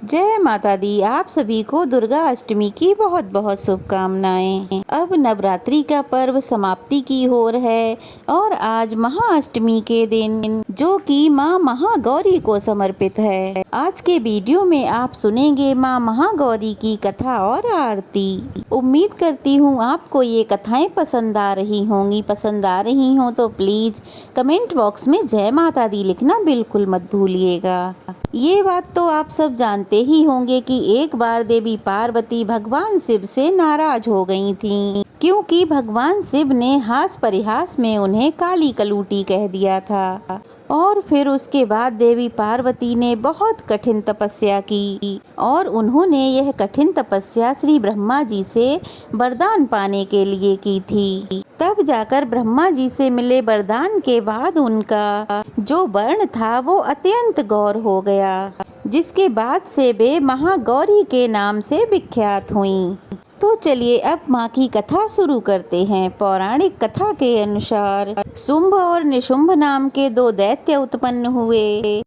जय माता दी। आप सभी को दुर्गा अष्टमी की बहुत बहुत शुभकामनाएं। अब नवरात्रि का पर्व समाप्ति की ओर है और आज महाअष्टमी के दिन जो कि माँ महागौरी को समर्पित है। आज के वीडियो में आप सुनेंगे माँ महागौरी की कथा और आरती। उम्मीद करती हूँ आपको ये कथाएं पसंद आ रही होंगी। पसंद आ रही हो तो प्लीज कमेंट बॉक्स में जय माता दी लिखना बिल्कुल मत भूलिएगा। ये बात तो आप सब जानते ही होंगे कि एक बार देवी पार्वती भगवान शिव से नाराज हो गई थीं, क्योंकि भगवान शिव ने हास परिहास में उन्हें काली कलूटी कह दिया था। और फिर उसके बाद देवी पार्वती ने बहुत कठिन तपस्या की और उन्होंने यह कठिन तपस्या श्री ब्रह्मा जी से वरदान पाने के लिए की थी। तब जाकर ब्रह्मा जी से मिले वरदान के बाद उनका जो वर्ण था वो अत्यंत गौर हो गया, जिसके बाद से वे महागौरी के नाम से विख्यात हुईं। तो चलिए अब माँ की कथा शुरू करते हैं। पौराणिक कथा के अनुसार शुंभ और निशुंभ नाम के दो दैत्य उत्पन्न हुए।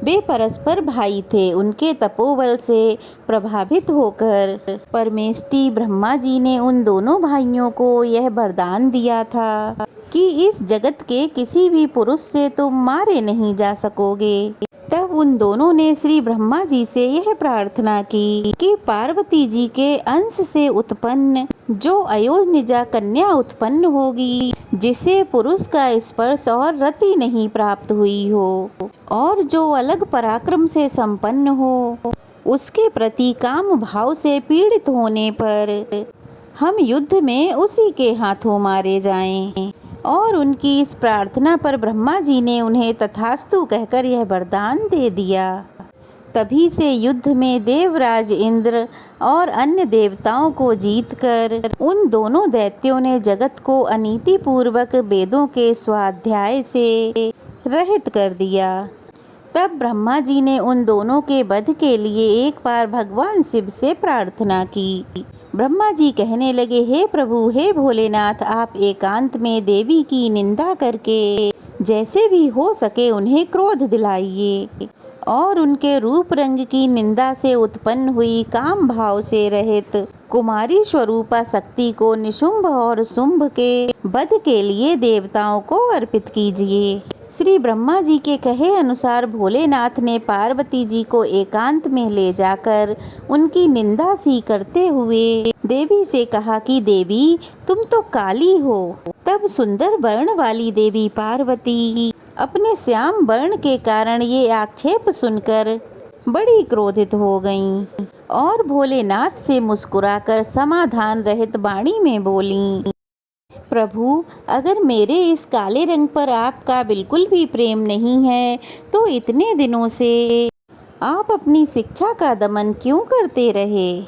वे परस्पर भाई थे। उनके तपोबल से प्रभावित होकर परमेष्टि ब्रह्मा जी ने उन दोनों भाइयों को यह वरदान दिया था कि इस जगत के किसी भी पुरुष से तुम मारे नहीं जा सकोगे। तब उन दोनों ने श्री ब्रह्मा जी से यह प्रार्थना की कि पार्वती जी के अंश से उत्पन्न जो अयोनिजा कन्या उत्पन्न होगी, जिसे पुरुष का स्पर्श और रति नहीं प्राप्त हुई हो और जो अलग पराक्रम से संपन्न हो, उसके प्रति काम भाव से पीड़ित होने पर हम युद्ध में उसी के हाथों मारे जाएं। और उनकी इस प्रार्थना पर ब्रह्मा जी ने उन्हें तथास्तु कहकर यह वरदान दे दिया। तभी से युद्ध में देवराज इंद्र और अन्य देवताओं को जीतकर उन दोनों दैत्यों ने जगत को अनीति पूर्वक वेदों के स्वाध्याय से रहित कर दिया। तब ब्रह्मा जी ने उन दोनों के वध के लिए एक बार भगवान शिव से प्रार्थना की। ब्रह्मा जी कहने लगे, हे प्रभु, हे भोलेनाथ, आप एकांत में देवी की निंदा करके जैसे भी हो सके उन्हें क्रोध दिलाइए और उनके रूप रंग की निंदा से उत्पन्न हुई काम भाव से रहित कुमारी स्वरूपा शक्ति को निशुंभ और शुंभ के वध के लिए देवताओं को अर्पित कीजिए। श्री ब्रह्मा जी के कहे अनुसार भोलेनाथ ने पार्वती जी को एकांत में ले जाकर उनकी निंदा सी करते हुए देवी से कहा कि देवी, तुम तो काली हो। तब सुंदर वर्ण वाली देवी पार्वती अपने श्याम वर्ण के कारण ये आक्षेप सुनकर बड़ी क्रोधित हो गईं और भोलेनाथ से मुस्कुराकर समाधान रहित वाणी में बोलीं, प्रभु, अगर मेरे इस काले रंग पर आपका बिल्कुल भी प्रेम नहीं है तो इतने दिनों से आप अपनी शिक्षा का दमन क्यों करते रहे?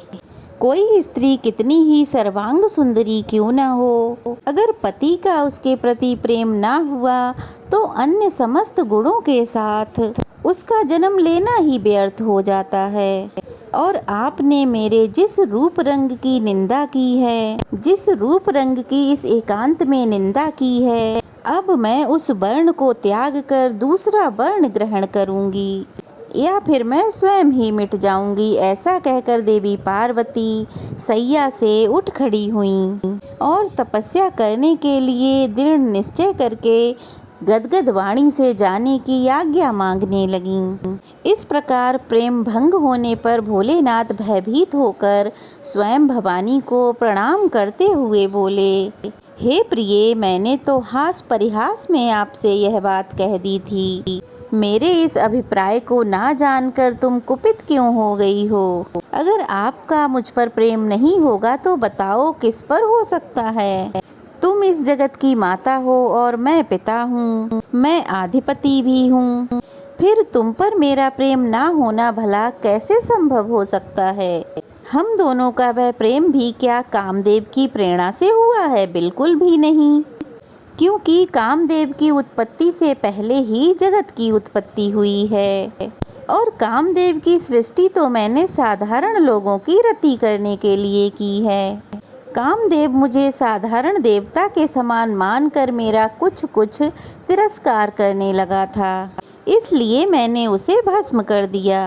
कोई स्त्री कितनी ही सर्वांग सुंदरी क्यों न हो, अगर पति का उसके प्रति प्रेम ना हुआ तो अन्य समस्त गुणों के साथ उसका जन्म लेना ही व्यर्थ हो जाता है। और आपने मेरे जिस रूप रंग की निंदा की है, जिस रूप रंग की इस एकांत में निंदा की है, अब मैं उस वर्ण को त्याग कर दूसरा वर्ण ग्रहण करूंगी या फिर मैं स्वयं ही मिट जाऊंगी। ऐसा कहकर देवी पार्वती सैया से उठ खड़ी हुईं और तपस्या करने के लिए दृढ़ निश्चय करके गदगद वाणी से जाने की आज्ञा मांगने लगीं। इस प्रकार प्रेम भंग होने पर भोलेनाथ भयभीत होकर स्वयं भवानी को प्रणाम करते हुए बोले, हे प्रिये, मैंने तो हास परिहास में आपसे यह बात कह दी थी। मेरे इस अभिप्राय को ना जानकर तुम कुपित क्यों हो गई हो? अगर आपका मुझ पर प्रेम नहीं होगा तो बताओ किस पर हो सकता है? तुम इस जगत की माता हो और मैं पिता हूँ, मैं आधिपति भी हूँ। फिर तुम पर मेरा प्रेम ना होना भला कैसे संभव हो सकता है? हम दोनों का वह प्रेम भी क्या कामदेव की प्रेरणा से हुआ है? बिल्कुल भी नहीं, क्योंकि कामदेव की उत्पत्ति से पहले ही जगत की उत्पत्ति हुई है और कामदेव की सृष्टि तो मैंने साधारण लोगों की रति करने के लिए की है। कामदेव मुझे साधारण देवता के समान मानकर मेरा कुछ कुछ तिरस्कार करने लगा था, इसलिए मैंने उसे भस्म कर दिया।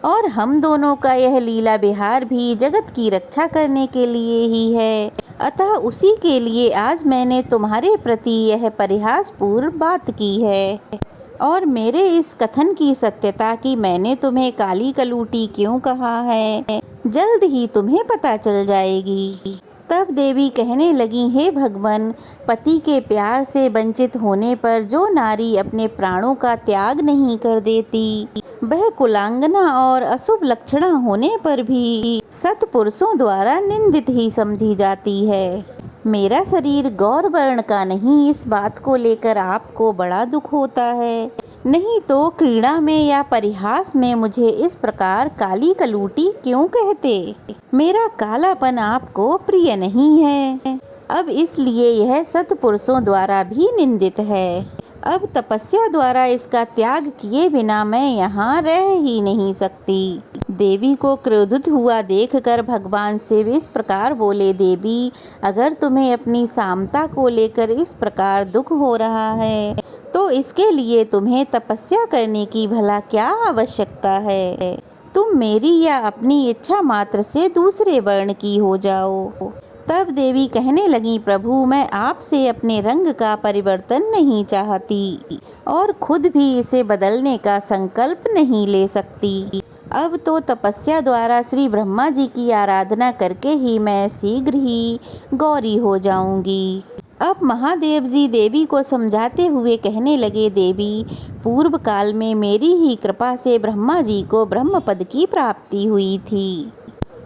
और हम दोनों का यह लीला विहार भी जगत की रक्षा करने के लिए ही है। अतः उसी के लिए आज मैंने तुम्हारे प्रति यह परिहासपूर्ण बात की है। और मेरे इस कथन की सत्यता कि मैंने तुम्हें काली कलूटी क्यों कहा है, जल्द ही तुम्हें पता चल जाएगी। तब देवी कहने लगी, हे भगवान, पति के प्यार से वंचित होने पर जो नारी अपने प्राणों का त्याग नहीं कर देती, वह कुलांगना और अशुभ लक्षणा होने पर भी सत्पुरुषों द्वारा निंदित ही समझी जाती है। मेरा शरीर गौर वर्ण का नहीं, इस बात को लेकर आपको बड़ा दुख होता है। नहीं तो क्रीड़ा में या परिहास में मुझे इस प्रकार काली कलूटी क्यों कहते? मेरा कालापन आपको प्रिय नहीं है। अब इसलिए यह सत्पुरुषों द्वारा भी निंदित है। अब तपस्या द्वारा इसका त्याग किए बिना मैं यहाँ रह ही नहीं सकती। देवी को क्रोधित हुआ देखकर भगवान शिव इस प्रकार बोले, देवी, अगर तुम्हें अपनी सामता को लेकर इस प्रकार दुख हो रहा है तो इसके लिए तुम्हें तपस्या करने की भला क्या आवश्यकता है? तुम मेरी या अपनी इच्छा मात्र से दूसरे वर्ण की हो जाओ। तब देवी कहने लगी, प्रभु, मैं आपसे अपने रंग का परिवर्तन नहीं चाहती और खुद भी इसे बदलने का संकल्प नहीं ले सकती। अब तो तपस्या द्वारा श्री ब्रह्मा जी की आराधना करके ही मैं शीघ्र ही गौरी हो जाऊंगी। अब महादेव जी देवी को समझाते हुए कहने लगे, देवी, पूर्व काल में मेरी ही कृपा से ब्रह्मा जी को ब्रह्म पद की प्राप्ति हुई थी,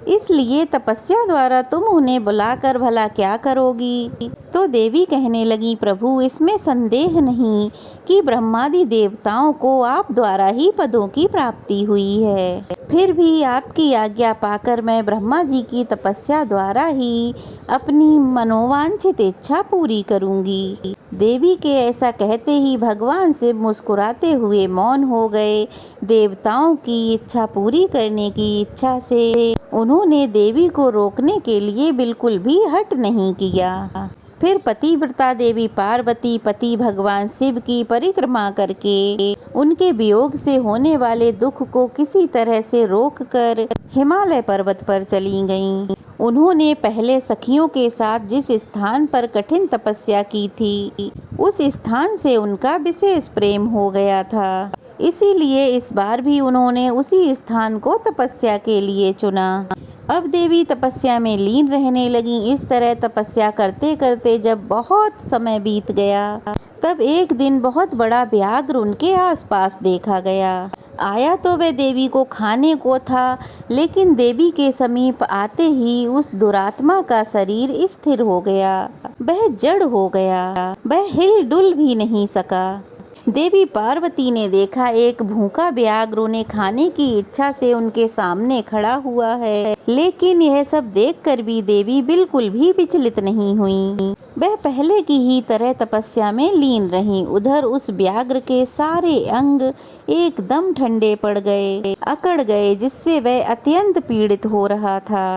इसलिए तपस्या द्वारा तुम उन्हें बुलाकर भला क्या करोगी? तो देवी कहने लगी, प्रभु, इसमें संदेह नहीं कि ब्रह्मादि देवताओं को आप द्वारा ही पदों की प्राप्ति हुई है। फिर भी आपकी आज्ञा पाकर मैं ब्रह्मा जी की तपस्या द्वारा ही अपनी मनोवांछित इच्छा पूरी करूंगी। देवी के ऐसा कहते ही भगवान शिव मुस्कुराते हुए मौन हो गए। देवताओं की इच्छा पूरी करने की इच्छा से उन्होंने देवी को रोकने के लिए बिल्कुल भी हट नहीं किया। फिर पतिव्रता देवी पार्वती पति भगवान शिव की परिक्रमा करके उनके वियोग से होने वाले दुख को किसी तरह से रोककर हिमालय पर्वत पर चली गईं। उन्होंने पहले सखियों के साथ जिस स्थान पर कठिन तपस्या की थी, उस स्थान से उनका विशेष प्रेम हो गया था, इसीलिए इस बार भी उन्होंने उसी स्थान को तपस्या के लिए चुना। अब देवी तपस्या में लीन रहने लगी। इस तरह तपस्या करते करते जब बहुत समय बीत गया, तब एक दिन बहुत बड़ा व्याघ्र उनके आसपास देखा गया। आया तो वह देवी को खाने को था, लेकिन देवी के समीप आते ही उस दुरात्मा का शरीर स्थिर हो गया, वह जड़ हो गया, वह हिल डुल भी नहीं सका। देवी पार्वती ने देखा एक भूखा व्याघ्र उन्हें खाने की इच्छा से उनके सामने खड़ा हुआ है, लेकिन यह सब देखकर भी देवी बिल्कुल भी विचलित नहीं हुई। वह पहले की ही तरह तपस्या में लीन रहीं। उधर उस व्याघ्र के सारे अंग एकदम ठंडे पड़ गए, अकड़ गए, जिससे वह अत्यंत पीड़ित हो रहा था।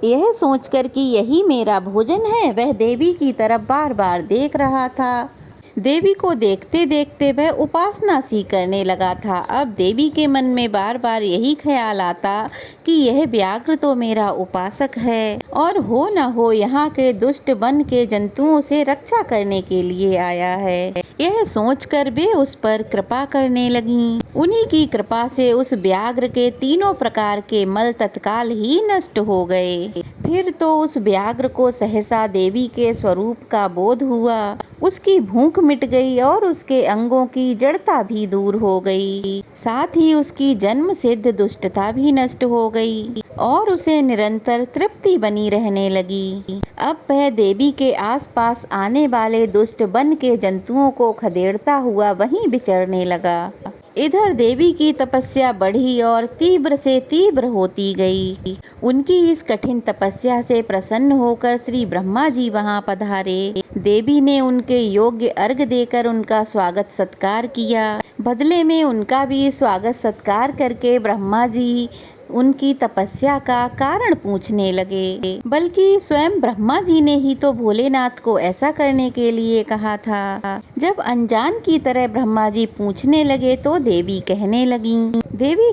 यह सोचकर कि यही मेरा भोजन है, वह देवी की तरफ बार बार देख रहा था। देवी को देखते देखते वह उपासना सी करने लगा था। अब देवी के मन में बार बार यही ख्याल आता कि यह व्याघ्र तो मेरा उपासक है और हो न हो यहाँ के दुष्ट वन के जंतुओं से रक्षा करने के लिए आया है। यह सोचकर वे उस पर कृपा करने लगीं। उन्हीं की कृपा से उस व्याघ्र के तीनों प्रकार के मल तत्काल ही नष्ट हो गए। फिर तो उस व्याघ्र को सहसा देवी के स्वरूप का बोध हुआ। उसकी भूख मिट गई और उसके अंगों की जड़ता भी दूर हो गई, साथ ही उसकी जन्म सिद्ध दुष्टता भी नष्ट हो गई और उसे निरंतर तृप्ति बनी रहने लगी। अब वह देवी के आसपास आने वाले दुष्ट वन के जंतुओं को खदेड़ता हुआ वहीं विचरने लगा। इधर देवी की तपस्या बढ़ी और तीव्र से तीव्र होती गई। उनकी इस कठिन तपस्या से प्रसन्न होकर श्री ब्रह्मा जी वहां पधारे। देवी ने उनके योग्य अर्घ देकर उनका स्वागत सत्कार किया। बदले में उनका भी स्वागत सत्कार करके ब्रह्मा जी उनकी तपस्या का कारण पूछने लगे। बल्कि स्वयं ब्रह्मा जी ने ही तो भोलेनाथ को ऐसा करने के लिए कहा था। जब अनजान की तरह ब्रह्मा जी पूछने लगे तो देवी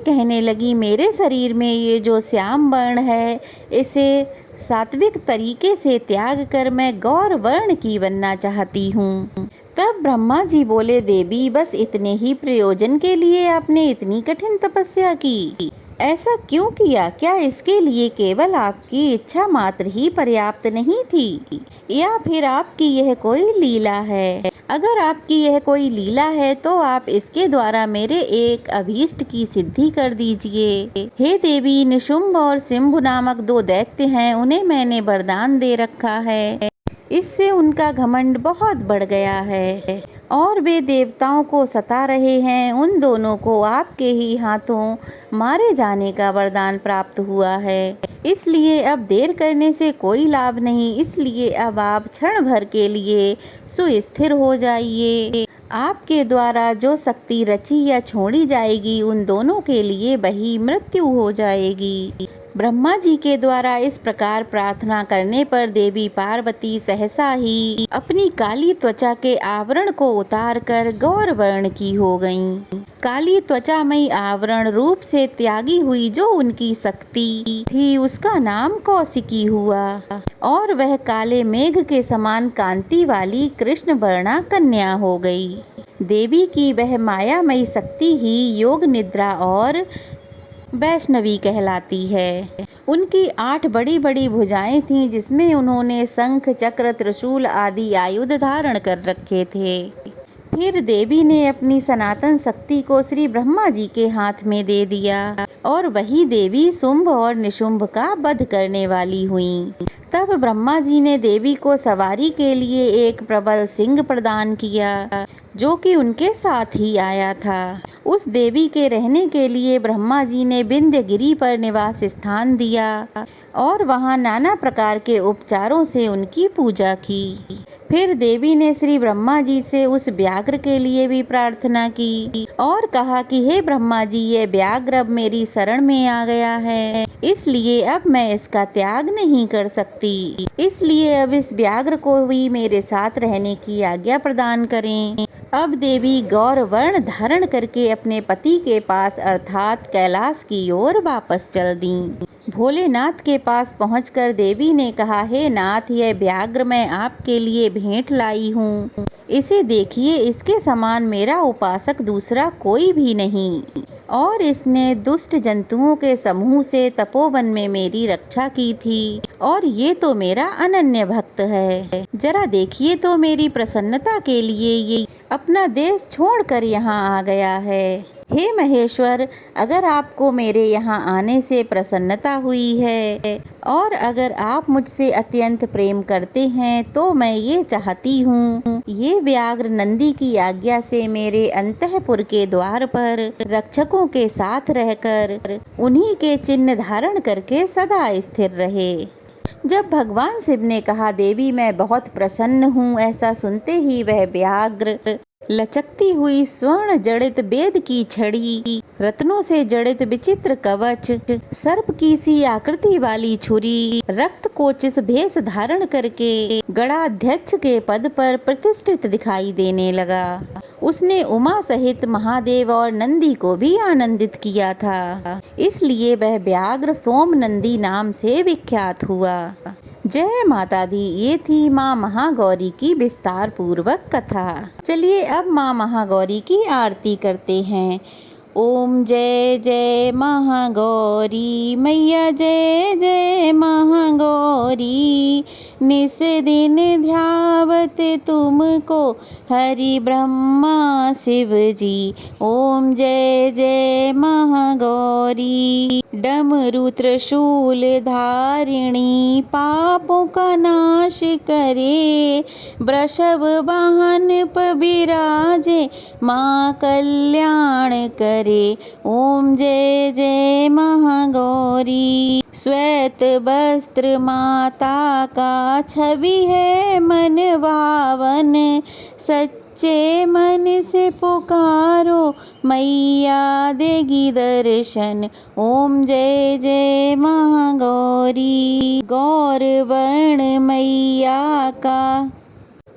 कहने लगी मेरे शरीर में ये जो श्याम वर्ण है, इसे सात्विक तरीके से त्याग कर मैं गौर वर्ण की बनना चाहती हूँ। तब ब्रह्मा जी बोले, देवी बस इतने ही प्रयोजन के लिए आपने इतनी कठिन तपस्या की? ऐसा क्यों किया? क्या इसके लिए केवल आपकी इच्छा मात्र ही पर्याप्त नहीं थी, या फिर आपकी यह कोई लीला है? अगर आपकी यह कोई लीला है तो आप इसके द्वारा मेरे एक अभीष्ट की सिद्धि कर दीजिए। हे देवी, निशुंभ और सिंभ नामक 2 दैत्य हैं, उन्हें मैंने वरदान दे रखा है। इससे उनका घमंड बहुत बढ़ गया है और वे देवताओं को सता रहे हैं। उन दोनों को आपके ही हाथों मारे जाने का वरदान प्राप्त हुआ है, इसलिए अब देर करने से कोई लाभ नहीं। इसलिए अब आप क्षण भर के लिए सुस्थिर हो जाइए। आपके द्वारा जो शक्ति रची या छोड़ी जाएगी, उन दोनों के लिए वही मृत्यु हो जाएगी। ब्रह्मा जी के द्वारा इस प्रकार प्रार्थना करने पर देवी पार्वती सहसा ही अपनी काली त्वचा के आवरण को उतारकर गौर वर्ण की हो गईं। काली त्वचामयी आवरण रूप से त्यागी हुई जो उनकी शक्ति थी, उसका नाम कौशिकी हुआ और वह काले मेघ के समान कांति वाली कृष्ण वर्णा कन्या हो गई। देवी की वह मायामयी शक्ति ही योग निद्रा और वैष्णवी कहलाती है। उनकी 8 बड़ी बड़ी भुजाएं थीं, जिसमें उन्होंने शंख चक्र त्रिशूल आदि आयुध धारण कर रखे थे। फिर देवी ने अपनी सनातन शक्ति को श्री ब्रह्मा जी के हाथ में दे दिया और वही देवी शुंभ और निशुंभ का वध करने वाली हुईं। तब ब्रह्मा जी ने देवी को सवारी के लिए एक प्रबल सिंह प्रदान किया, जो कि उनके साथ ही आया था। उस देवी के रहने के लिए ब्रह्मा जी ने विंध्य गिरी पर निवास स्थान दिया और वहां नाना प्रकार के उपचारों से उनकी पूजा की। फिर देवी ने श्री ब्रह्मा जी से उस व्याघ्र के लिए भी प्रार्थना की और कहा कि हे ब्रह्मा जी, ये व्याघ्र अब मेरी शरण में आ गया है, इसलिए अब मैं इसका त्याग नहीं कर सकती। इसलिए अब इस व्याघ्र को भी मेरे साथ रहने की आज्ञा प्रदान करें। अब देवी गौर वर्ण धारण करके अपने पति के पास अर्थात कैलाश की ओर वापस चल दी। भोलेनाथ के पास पहुंचकर देवी ने कहा, हे नाथ, यह व्याघ्र मैं आपके लिए भेंट लाई हूँ। इसे देखिए, इसके समान मेरा उपासक दूसरा कोई भी नहीं और इसने दुष्ट जंतुओं के समूह से तपोवन में मेरी रक्षा की थी और ये तो मेरा अनन्य भक्त है। जरा देखिए तो मेरी प्रसन्नता के लिए ये अपना देश छोड़कर यहाँ आ गया है। हे महेश्वर, अगर आपको मेरे यहाँ आने से प्रसन्नता हुई है और अगर आप मुझसे अत्यंत प्रेम करते हैं तो मैं ये चाहती हूँ, ये व्याघ्र नंदी की आज्ञा से मेरे अंतःपुर के द्वार पर रक्षकों के साथ रहकर उन्हीं के चिन्ह धारण करके सदा स्थिर रहे। जब भगवान शिव ने कहा, देवी मैं बहुत प्रसन्न हूँ, ऐसा सुनते ही वह व्याघ्र लचकती हुई स्वर्ण जड़ित वेद की छड़ी, रत्नों से जड़ित विचित्र कवच, सर्प की सी आकृति वाली छुरी, रक्त कोचिस भेष धारण करके गणाध्यक्ष के पद पर प्रतिष्ठित दिखाई देने लगा। उसने उमा सहित महादेव और नंदी को भी आनंदित किया था, इसलिए वह व्याघ्र सोम नंदी नाम से विख्यात हुआ। जय माता दी। ये थी माँ महागौरी की विस्तार पूर्वक कथा। चलिए अब माँ महागौरी की आरती करते हैं। ओम जय जय महागौरी मैया, जय जय महागौरी। निस दिन ध्यावत तुमको हरि ब्रह्मा शिव जी। ओम जय जय महागौरी। डमरू त्रिशूल धारिणी पापों का नाश करे। वृषभ वाहन पर विराजे माँ कल्याण करे। ओम जय जय महागौरी। श्वेत वस्त्र माता का छवि है मन भावन। सच्ची सच्चे मन से पुकारो मैया देगी दर्शन। ओम जय जय महागौरी। गौर वर्ण मैया का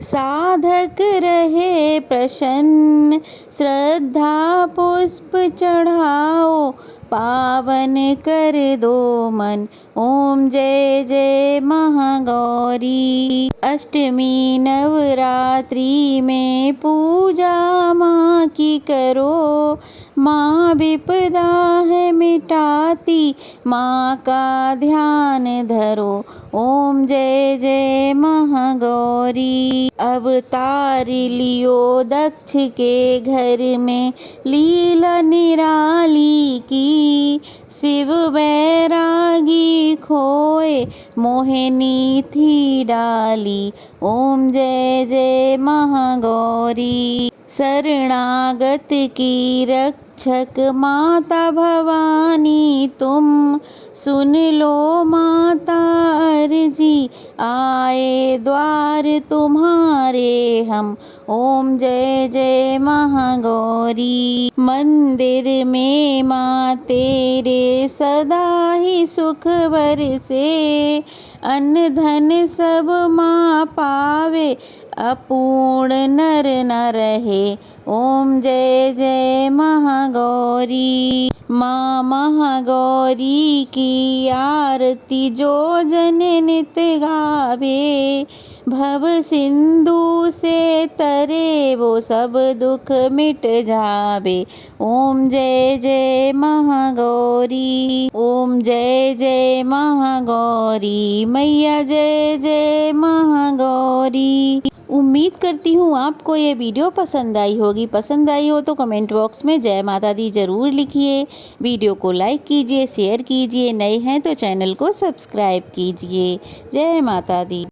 साधक रहे प्रसन्न, श्रद्धा पुष्प चढ़ाओ पावन कर दो मन। ओम जय जय महागौरी। अष्टमी नवरात्रि में पूजा माँ की करो, माँ विपदा है मिटाती, माँ का ध्यान धरो। ओम जय जय महागौरी। अवतार लियो दक्ष के घर में लीला निराली की, शिव बैरागी खोए मोहिनी थी डाली। ओम जय जय महागौरी। शरणागत की रक्षक माता भवानी तुम, सुन लो माता अर्जी, आए द्वार तुम्हारे हम। ओम जय जय महागौरी। मंदिर में माँ तेरे सदा ही सुख बरसे, अन्न धन सब माँ पावे, अपूर्ण नर न रहे। ओम जय जय महागौरी। माँ महागौरी की आरती जो जन नित गावे, भव सिंधु से तरे वो सब दुख मिट जावे। ओम जय जय महागौरी। ओम जय जय महागौरी। मैया जय जय महागौरी। उम्मीद करती हूँ आपको ये वीडियो पसंद आई होगी। पसंद आई हो तो कमेंट बॉक्स में जय माता दी ज़रूर लिखिए। वीडियो को लाइक कीजिए, शेयर कीजिए। नए हैं तो चैनल को सब्सक्राइब कीजिए। जय माता दी।